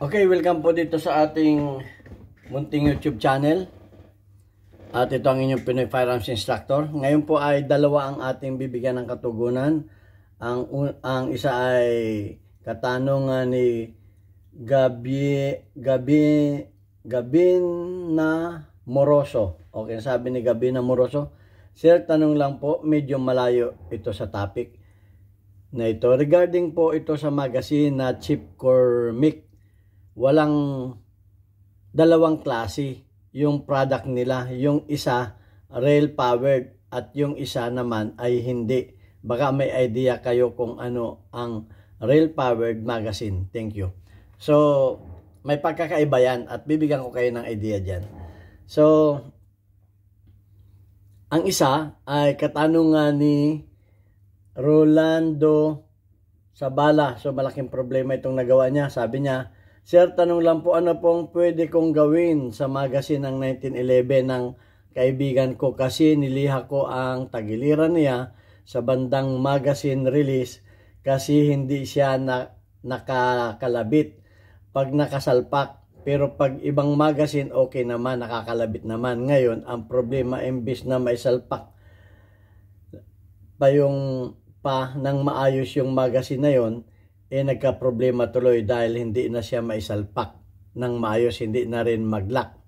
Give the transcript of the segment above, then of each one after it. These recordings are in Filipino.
Okay, welcome po dito sa ating munting YouTube channel. At ito ang inyong Pinoy Firearms Instructor. Ngayon po ay dalawa ang ating bibigyan ng katugunan. Ang isa ay katanungan ni Gabina Moroso. Okay, sabi ni Gabina Moroso, Sir, tanong lang po, medyo malayo ito sa topic na ito. Regarding po ito sa magazine na Chip Cormick, walang dalawang klase yung product nila. Yung isa rail powered at yung isa naman ay hindi. Baka may idea kayo kung ano ang rail powered magazine. Thank you. So may pagkakaiba yan at bibigyan ko kayo ng idea dyan. So ang isa ay katanungan ni Rolando Sabala. So malaking problema itong nagawa niya. Sabi niya, Sir, tanong lang po, ano pong pwede kong gawin sa magazine ng 1911 ng kaibigan ko kasi niliha ko ang tagiliran niya sa bandang magazine release kasi hindi siya nakakalabit pag nakasalpak. Pero pag ibang magazine, okay naman, nakakalabit naman. Ngayon, ang problema, imbis na may salpak pa ng maayos yung magazine na yon, nagka-problema tuloy dahil hindi na siya maisalpak ng maayos, hindi na rin mag-lock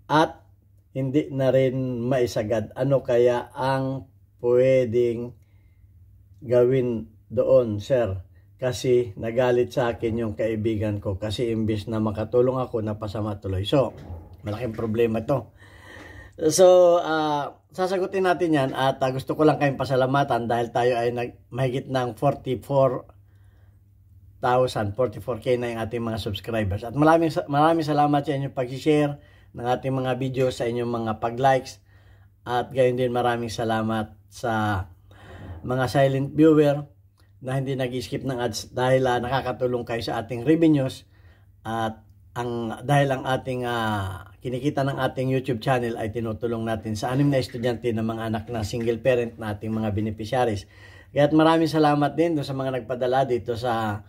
at hindi na rin maisagad. Ano kaya ang pwedeng gawin doon, sir? Kasi nagalit sa akin yung kaibigan ko kasi imbis na makatulong ako, napasama tuloy. So, malaking problema to. So, sasagutin natin yan at gusto ko lang kayong pasalamatan dahil tayo ay mahigit ng 44K na yung ating mga subscribers. At maraming salamat sa inyong pag-share ng ating mga video, sa inyong mga pag-likes. At gayon din maraming salamat sa mga silent viewer na hindi nag-skip ng ads dahil nakakatulong kayo sa ating revenues. At dahil ang ating kinikita ng ating YouTube channel ay tinutulong natin sa 6 na estudyante ng mga anak na single parent na ating mga beneficiaries. Kaya maraming salamat din doon sa mga nagpadala dito sa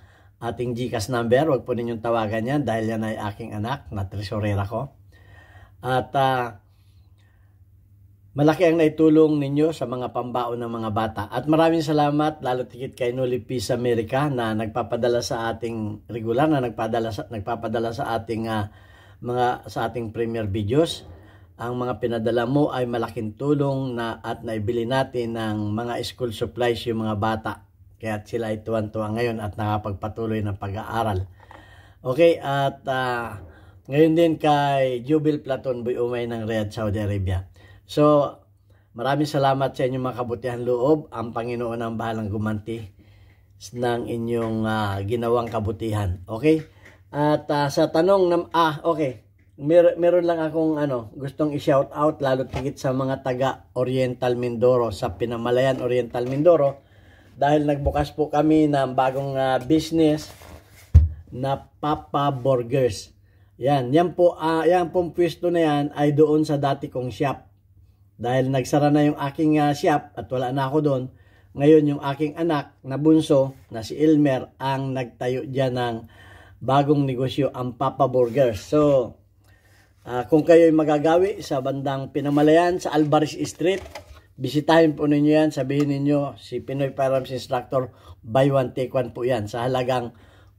ating GCash number. Huwag po ninyong tawagan yan dahil yan ay aking anak na tresorera ko. At malaki ang naitulong ninyo sa mga pambaon ng mga bata. At maraming salamat lalo tigit kay Noli Peace America na nagpapadala sa ating regular, na nagpapadala sa ating sa ating premier videos. Ang mga pinadala mo ay malaking tulong at naibili natin ng mga school supplies yung mga bata. Kaya sila ay tuwan-tuwa ngayon at nakapagpatuloy ng pag-aaral. Okay, at ngayon din kay Jubil Platon Boy Umay ng Riyadh, Saudi Arabia. So, maraming salamat sa inyong mga kabutihan loob. Ang Panginoon ang bahalang gumanti ng inyong ginawang kabutihan. Okay? At sa tanong okay. Meron lang akong gustong i-shout out lalo tigit sa mga taga Oriental Mindoro, sa Pinamalayan Oriental Mindoro. Dahil nagbukas po kami ng bagong business na Papa Burgers. Yan pong pwesto na yan ay doon sa dati kong shop. Dahil nagsara na yung aking shop at wala na ako doon. Ngayon yung aking anak na bunso na si Elmer ang nagtayo dyan ng bagong negosyo, ang Papa Burgers. So, kung kayo'y magagawi sa bandang Pinamalayan sa Alvarez Street, bisitahin po ninyo yan, sabihin ninyo si Pinoy Firearms Instructor, buy one take one po yan sa halagang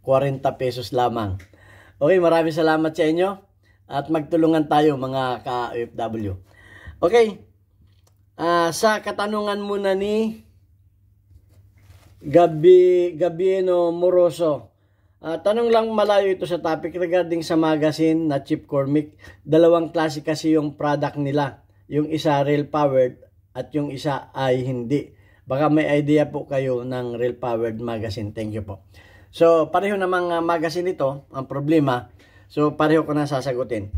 40 pesos lamang. Okay, maraming salamat sa inyo at magtulungan tayo mga ka-OFW. Okay, sa katanungan muna ni Gabino Moroso, tanong lang, malayo ito sa topic regarding sa magazine na Chip Cormick. Dalawang klase kasi yung product nila, yung isa rail powered at yung isa ay hindi. Baka may idea po kayo ng rail powered magazine. Thank you po. So, pareho namang magazine ito, ang problema. So, pareho ko na sasagutin.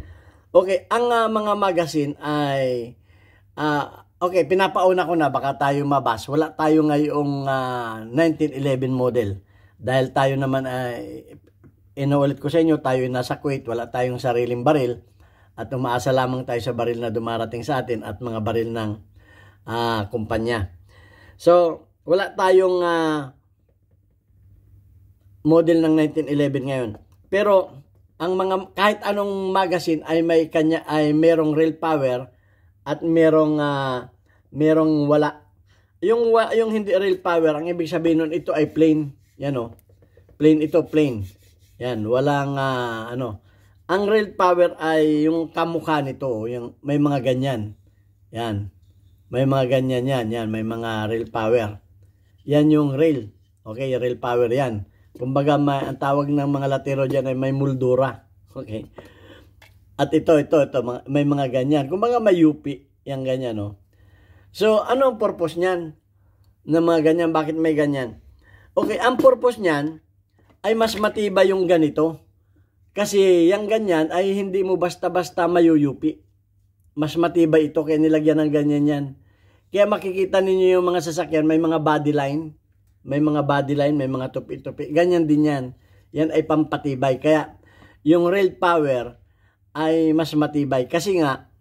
Okay, ang mga magazine ay, okay, pinapauna ko na, baka tayo mabas. Wala tayo ngayong 1911 model. Dahil tayo naman ay, inuulit ko sa inyo, tayo nasa Kuwait, wala tayong sariling baril. At umaasa lamang tayo sa baril na dumarating sa atin at mga baril ng kumpanya. So, wala tayong model ng 1911 ngayon. Pero ang mga kahit anong magazine ay may kanya ay merong real power at merong wala. Yung hindi real power, ang ibig sabihin nun ito ay plain. Yan oh. Plain ito, plain. Yan, walang Ang real power ay yung kamukha nito, yung may mga ganyan. Yan. May mga ganyan yan, yan, may mga real power. Yan yung real. Okay, real power yan. Kumbaga, ang tawag ng mga Latero dyan ay may muldura. Okay. At ito, may mga ganyan. Kumbaga, may yupi. Yang ganyan, no? So, ano ang purpose niyan? Na mga ganyan, bakit may ganyan? Okay, ang purpose niyan ay mas matibay yung ganito. Kasi yung ganyan ay hindi mo basta-basta mayuyupi. Mas matibay ito kaya nilagyan ng ganyan yan. Kaya makikita ninyo yung mga sasakyan, may mga body line. May mga body line, may mga tupi-tupi. Ganyan din yan. Yan ay pampatibay. Kaya yung real power ay mas matibay. Kasi nga,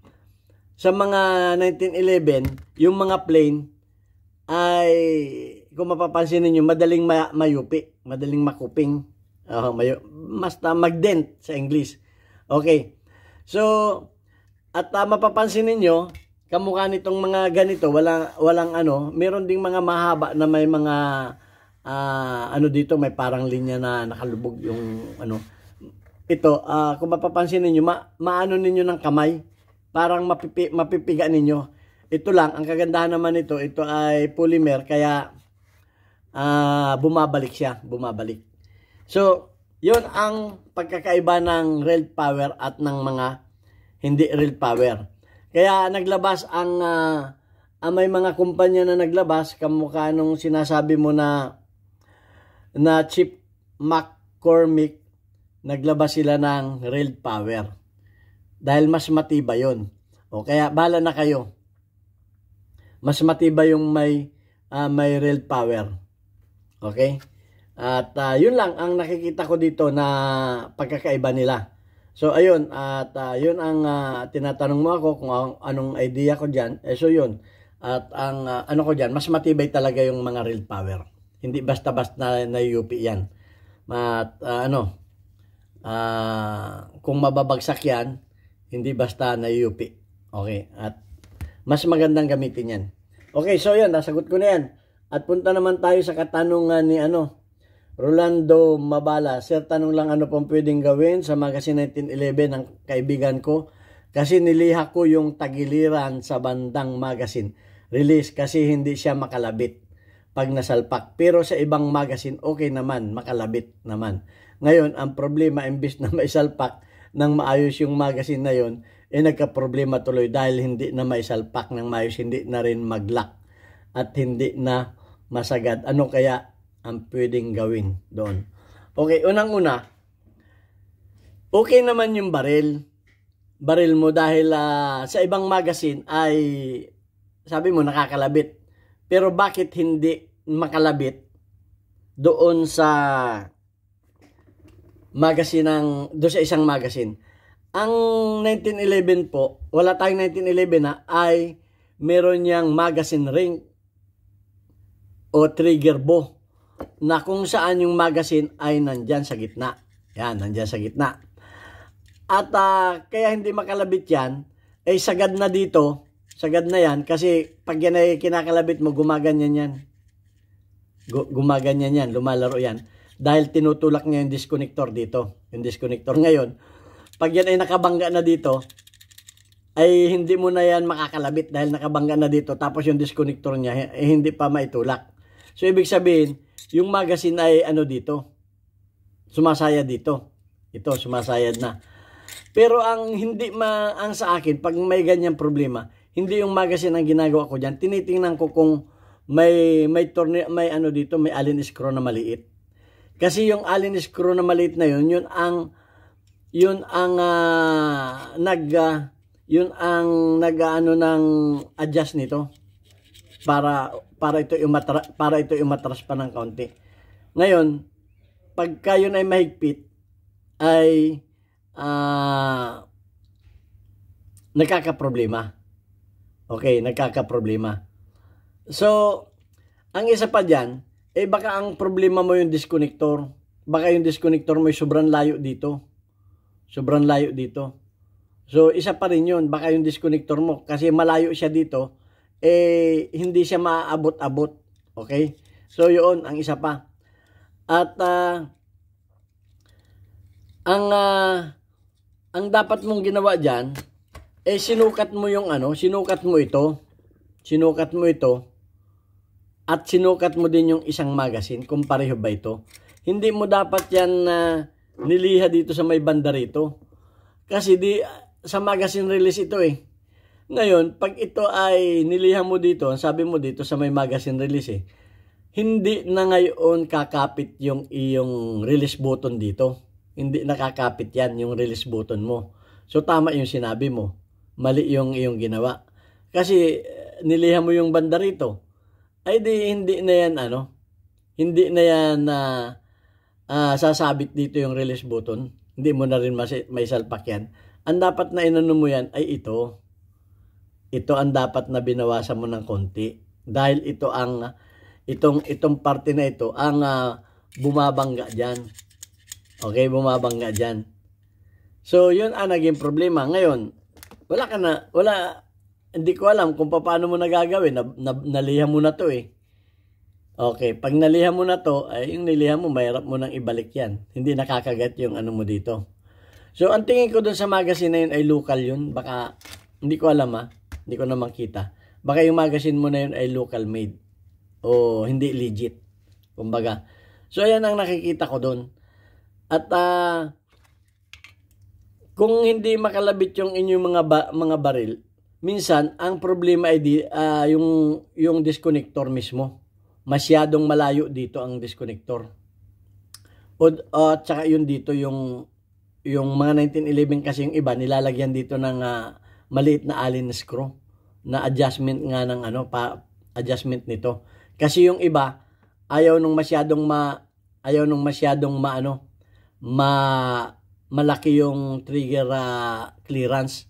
sa mga 1911, yung mga plane ay, kung mapapansin ninyo, madaling mayupi. Madaling makuping. Basta magdent sa English. Okay. So, at mapapansin ninyo, kamukha nitong mga ganito, walang meron ding mga mahaba na may mga dito, may parang linya na nakalubog yung ito, kung mapapansin ninyo, maano ninyo ng kamay, parang mapipiga ninyo. Ito lang, ang kagandahan naman ito ay polymer, kaya bumabalik siya, bumabalik. So, yun ang pagkakaiba ng real power at ng mga hindi real power. Kaya naglabas may mga kumpanya na naglabas, kamukha nung sinasabi mo na Chip McCormick, naglabas sila ng real power. Dahil mas matibay yun. O kaya bahala na kayo. Mas matibay yung may real power. Okay? At yun lang ang nakikita ko dito na pagkakaiba nila. So, ayun, at yun ang tinatanong mo ako kung anong idea ko dyan. So, yun. At ang ko dyan, mas matibay talaga yung mga real power. Hindi basta-basta na UP yan. At kung mababagsak yan, hindi basta na UP. Okay, at mas magandang gamitin yan. Okay, so yan, nasagot ko na yan. At punta naman tayo sa katanungan ni Rolando Mabala. Sir, tanong lang ano pong pwedeng gawin sa magazine 1911 ng kaibigan ko kasi niliha ko yung tagiliran sa bandang magazine. Release kasi hindi siya makalabit pag nasalpak. Pero sa ibang magazine, okay naman, makalabit naman. Ngayon, ang problema, imbis na maisalpak ng maayos yung magazine na yon, nagka-problema tuloy dahil hindi na maisalpak ng maayos, hindi na rin mag-lock at hindi na masagad. Ano kaya ang pwedeng gawin doon? Okay, unang-una, okay naman yung baril mo dahil sa ibang magazine ay sabi mo nakakalabit. Pero bakit hindi makalabit doon sa magazine doon sa isang magazine? Ang 1911 po, wala tayong 1911 ay meron niyang magazine ring o trigger bow na kung saan yung magazine ay nandyan sa gitna. Yan, nandyan sa gitna. At kaya hindi makalabit yan, ay sagad na dito, sagad na yan, kasi pag yan ay kinakalabit mo, gumaganyan yan. Gumaganyan yan, lumalaro yan. Dahil tinutulak niya yung disconnector dito. Yung disconnector ngayon, pag yan ay nakabangga na dito, ay hindi mo na yan makakalabit dahil nakabangga na dito. Tapos yung disconnector niya, hindi pa maitulak. So, ibig sabihin, yung magazine ay dito. Sumasayad dito. Ito, sumasayad na. Pero ang sa akin, pag may ganyang problema, hindi yung magazine ang ginagawa ko dyan. Tinitingnan ko kung may dito, may allen screw na maliit. Kasi yung allen screw na maliit na yun ang ng adjust nito para ito umatras pa ng kaunti. Ngayon, pagka yun ay mahigpit ay nagkakaproblema. Okay, nagkakaproblema. So, ang isa pa diyan, baka ang problema mo yung disconnector. Baka yung disconnector mo ay sobrang layo dito. Sobrang layo dito. So, isa pa rin yun. Baka yung disconnector mo. Kasi malayo siya dito. Hindi siya maaabot-abot. Okay? So, yun. Ang isa pa. At, ang dapat mong ginawa dyan, sinukat mo yung sinukat mo ito. Sinukat mo ito. At sinukat mo din yung isang magazine. Kung pareho ba ito. Hindi mo dapat yan niliha dito sa may banda rito. Kasi sa magazine release ito Ngayon, pag ito ay niliha mo dito, sabi mo dito sa may magazine release hindi na ngayon kakapit yung iyong release button dito. Hindi nakakapit yan yung release button mo. So tama yung sinabi mo. Mali yung iyong ginawa. Kasi niliha mo yung banda rito. Ay hindi na yan hindi na yan sasabit dito yung release button. Hindi mo na rin may salpak yan. Ang dapat na inano mo yan ay ito. Ito ang dapat na binawasan mo ng konti. Dahil itong parte na ito ang bumabangga dyan. Okay, bumabangga dyan. So, yun ang naging problema. Ngayon, hindi ko alam kung paano mo nagagawin. Naliha mo na to Okay, pag naliha mo na to, yung niliha mo, mahirap mo nang ibalik yan. Hindi nakakagat yung mo dito. So, ang tingin ko dun sa magazine na yun ay local yun. Baka, hindi ko alam Hindi ko na makita. Baka yung magazine mo na yun ay local made. O hindi legit. Kumbaga. So, ayan ang nakikita ko dun. At, kung hindi makalabit yung inyong mga baril, minsan, ang problema ay yung disconnector mismo. Masyadong malayo dito ang disconnector. At saka yun dito, yung mga 1911 kasi yung iba, nilalagyan dito ng maliit na allen screw na adjustment nga ng adjustment nito. Kasi yung iba, ayaw nung masyadong malaki yung trigger clearance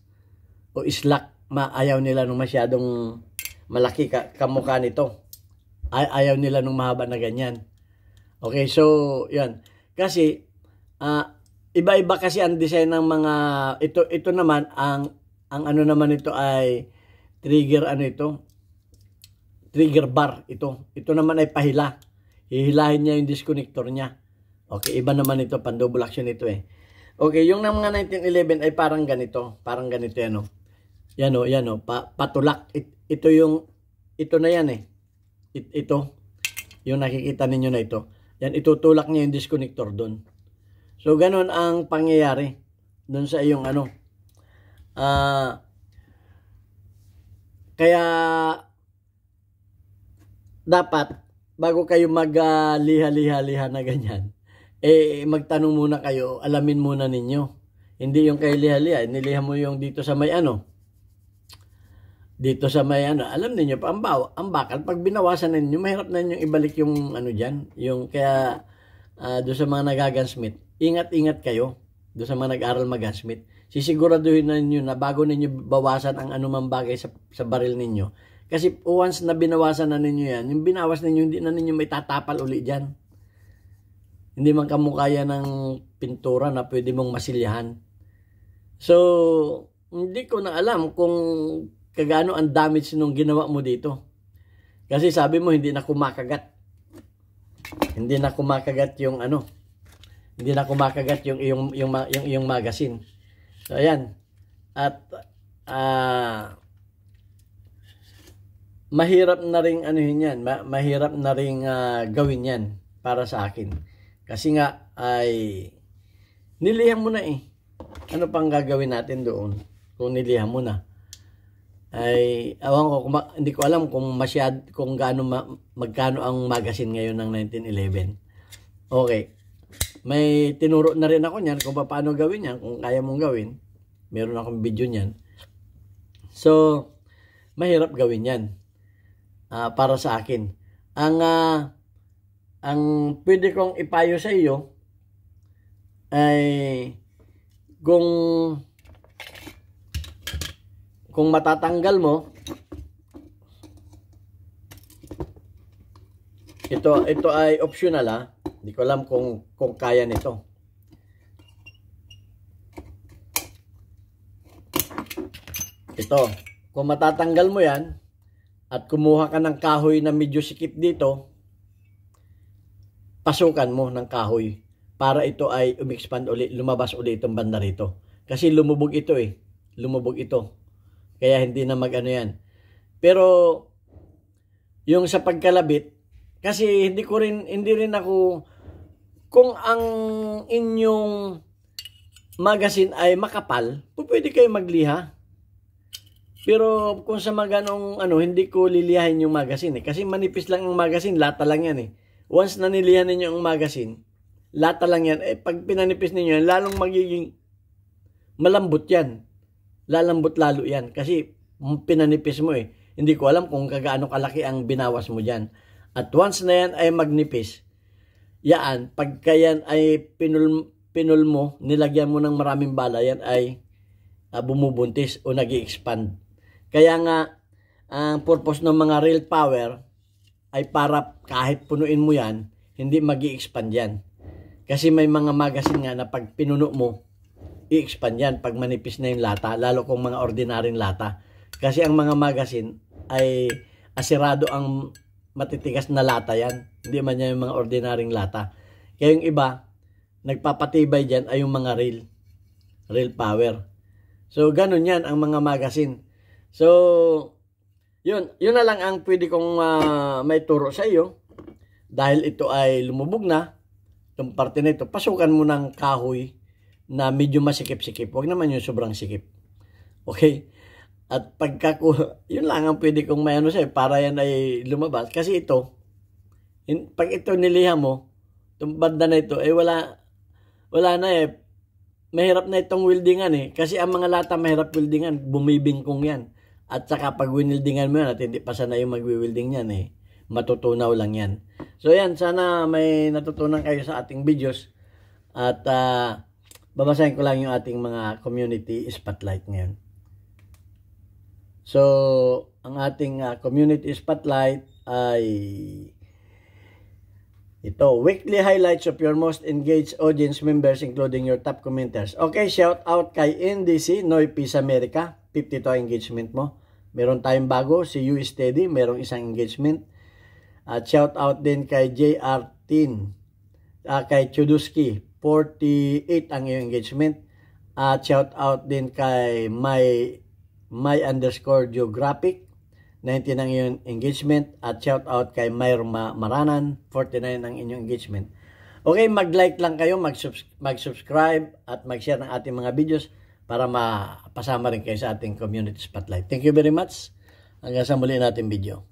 o slack. Ayaw nila nung masyadong malaki kamukha nito. Ayaw nila nung mahaba na ganyan. Okay, so yan. Kasi iba-iba kasi ang design ng mga ito naman ang naman ito ay trigger trigger bar ito. Ito naman ay pahila. Hihilahin niya yung disconnector niya. Okay, iba naman ito, pan double action ito Okay, yung ng mga 1911 ay parang ganito yan Yan patulak. Ito na yan Ito, yung nakikita ninyo na ito. Yan, itutulak niya yung disconnector doon. So, ganun ang pangyayari doon sa iyong kaya, dapat, bago kayo liha-liha na ganyan, magtanong muna kayo, alamin muna ninyo. Hindi yung kayo liha-liha, niliha mo yung dito sa may dito sa may alam niyo pa ang bakal pag binawasan ninyo mahirap na niyo ibalik yung diyan yung kaya do sa mga nagagunsmith ingat kayo do sa mga nag-aral mag-gunsmith sisiguraduhin niyo na bago ninyo bawasan ang anumang bagay sa baril ninyo kasi once na binawasan na ninyo yan yung binawas ninyo hindi na ninyo may tatapal uli diyan hindi man kamukha yan ng pintura na pwede mong masilyahan so hindi ko na alam kung kagano ang damage nung ginawa mo dito. Kasi sabi mo hindi na kumakagat. Hindi na kumakagat yung Hindi na kumakagat yung iyong magazine. So ayan. At mahirap na ring yan, mahirap na ring gawin yan para sa akin. Kasi nga ay niliham mo na Ano pang gagawin natin doon kung niliham mo na? Ay awan ko hindi ko alam kung magkano ang magazine ngayon ng 1911. Okay. May tinuro na rin ako niyan kung paano gawin yan, kung kaya mong gawin. Meron akong video niyan. So, mahirap gawin yan para sa akin. Ang pwede kong ipayo sa iyo ay kung matatanggal mo ito ay optional Hindi ko alam kung kaya nito. Ito, kung matatanggal mo yan at kumuha ka ng kahoy na medyo sikip dito, pasukan mo ng kahoy para ito ay umexpand ulit, lumabas ulit itong banda rito. Kasi lumubog ito eh. Lumubog ito. Kaya hindi na mag-ano yan. Pero yung sa pagkalabit, kasi hindi rin ako, kung ang inyong magazine ay makapal, pwede kayo magliha. Pero kung sa maganong hindi ko lilihahin yung magazine eh. Kasi manipis lang yung magazine, lata lang yan eh. Once na nilihan ninyo yung magazine, lata lang yan. Eh pag pinanipis ninyo yan, lalong magiging malambot yan. Lalambot lalo yan. Kasi pinanipis mo eh. Hindi ko alam kung kagaano kalaki ang binawas mo dyan. At once na yan ay magnipis, yan, pagka yan ay pinul mo, nilagyan mo ng maraming bala, yan ay bumubuntis o nag-i-expand. Kaya nga, ang purpose ng mga real power ay para kahit punuin mo yan, hindi mag-i-expand yan. Kasi may mga magazine nga na pag pinuno mo, i-expand yan pag manipis na yung lata, lalo kung mga ordinaryong lata. Kasi ang mga magazine ay asirado ang matitigas na lata yan. Hindi man yan yung mga ordinaryong lata. Kaya yung iba, nagpapatibay dyan ay yung mga real power. So, ganun yan ang mga magazine. So, yun na lang ang pwede kong may turo sa iyo. Dahil ito ay lumubog na, itong parte na ito, pasukan mo ng kahoy na medyo masikip-sikip. Huwag naman yung sobrang sikip. Okay? At yun lang ang pwede kong may sa'yo para yan ay lumabas. Kasi ito, pag ito niliha mo, itong banda na ito, wala na eh. Mahirap na itong weldingan eh. Kasi ang mga lata mahirap weldingan, bumibingkong yan. At saka pag winildingan mo yan at hindi pa sana yung magwi-welding yan eh, matutunaw lang yan. So yan, sana may natutunan kayo sa ating videos. At babasahin ko lang yung ating mga community spotlight ngayon. So, ang ating community spotlight ay ito, weekly highlights of your most engaged audience members including your top commenters. Okay, shout out kay NDC, Noy Peace America, 52 engagement mo. Meron tayong bago, si U Steady, merong isang engagement. At shout out din kay JR Tin, kay Chuduski, 48 ang iyong engagement. At shout out din kay my underscore geographic, 19 ang iyong engagement. At shout out kay Mayra Maranan, 49 ang inyong engagement. Okay, mag-like lang kayo, mag-subscribe at mag-share ng ating mga videos para mapasama rin kayo sa ating community spotlight. Thank you very much. Hanggang sa muli natin video.